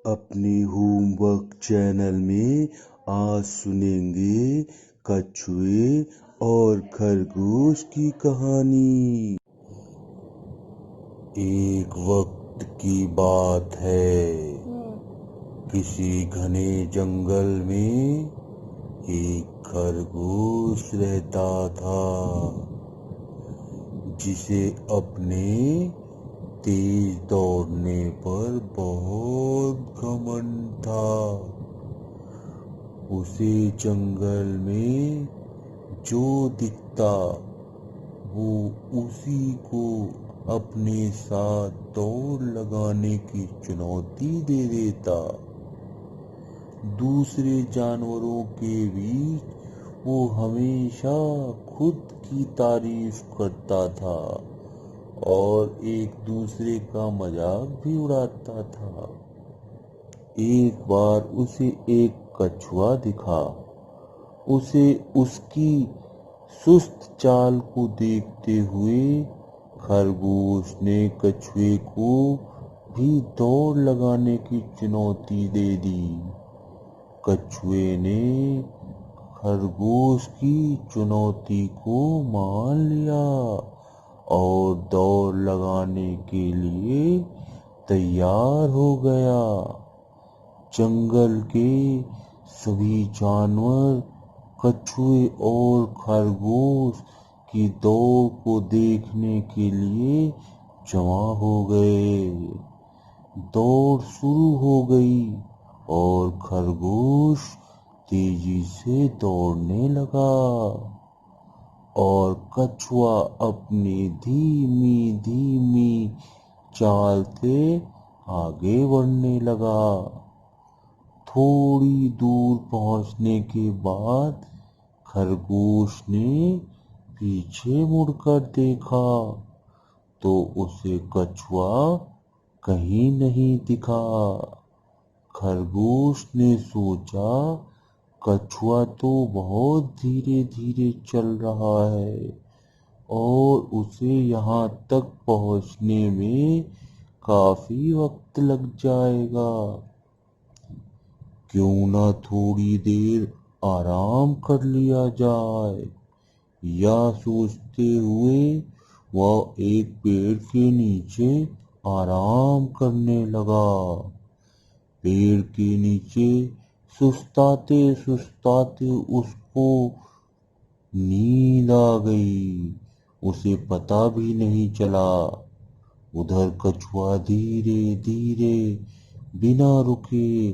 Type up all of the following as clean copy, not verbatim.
अपने homework channel में आज सुनेंगे कछुए और खरगोश की कहानी। एक वक्त की बात है, किसी घने जंगल में एक खरगोश रहता था जिसे अपने तेज दौड़ने पर बहुत घमंड था। उसे जंगल में जो दिखता वो उसी को अपने साथ दौड़ लगाने की चुनौती दे देता। दूसरे जानवरों के बीच वो हमेशा खुद की तारीफ करता था और एक दूसरे का मजाक भी उड़ाता था। एक बार उसे एक कछुआ दिखा। उसे उसकी सुस्त चाल को देखते हुए खरगोश ने कछुए को भी दौड़ लगाने की चुनौती दे दी। कछुए ने खरगोश की चुनौती को मान लिया और दौड़ लगाने के लिए तैयार हो गया। जंगल के सभी जानवर कछुए और खरगोश की दौड़ को देखने के लिए जमा हो गए। दौड़ शुरू हो गई और खरगोश तेजी से दौड़ने लगा और कछुआ अपनी धीमी धीमी चाल से आगे बढ़ने लगा। थोड़ी दूर पहुंचने के बाद खरगोश ने पीछे मुड़कर देखा तो उसे कछुआ कहीं नहीं दिखा। खरगोश ने सोचा, कछुआ तो बहुत धीरे धीरे चल रहा है और उसे यहाँ तक पहुँचने में काफी वक्त लग जाएगा। क्यों ना थोड़ी देर आराम कर लिया जाए। यह सोचते हुए वह एक पेड़ के नीचे आराम करने लगा। पेड़ के नीचे सुस्ताते सुस्ताते उसको नींद आ गई। उसे पता भी नहीं चला। उधर कछुआ धीरे धीरे बिना रुके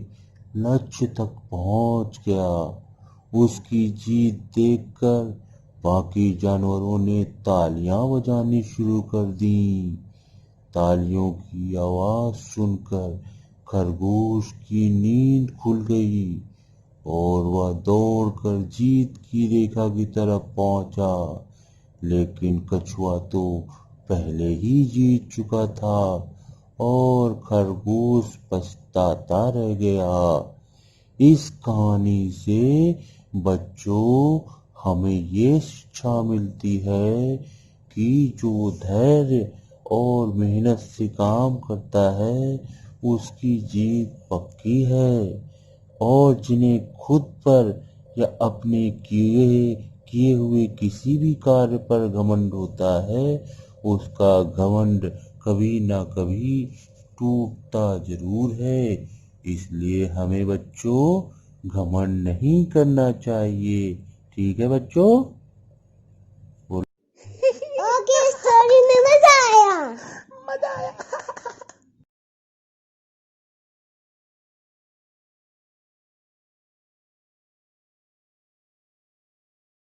लक्ष्य तक पहुंच गया। उसकी जीत देखकर बाकी जानवरों ने तालियां बजानी शुरू कर दी। तालियों की आवाज सुनकर खरगोश की नींद खुल गई और वह दौड़कर जीत की रेखा की तरफ पहुंचा। लेकिन कछुआ तो पहले ही जीत चुका था और खरगोश पछताता रह गया। इस कहानी से बच्चों हमें ये शिक्षा मिलती है कि जो धैर्य और मेहनत से काम करता है उसकी जीत पक्की है और जिन्हें खुद पर या अपने किए हुए किसी भी कार्य पर घमंड होता है उसका घमंड कभी ना कभी टूटता जरूर है। इसलिए हमें बच्चों घमंड नहीं करना चाहिए। ठीक है बच्चों।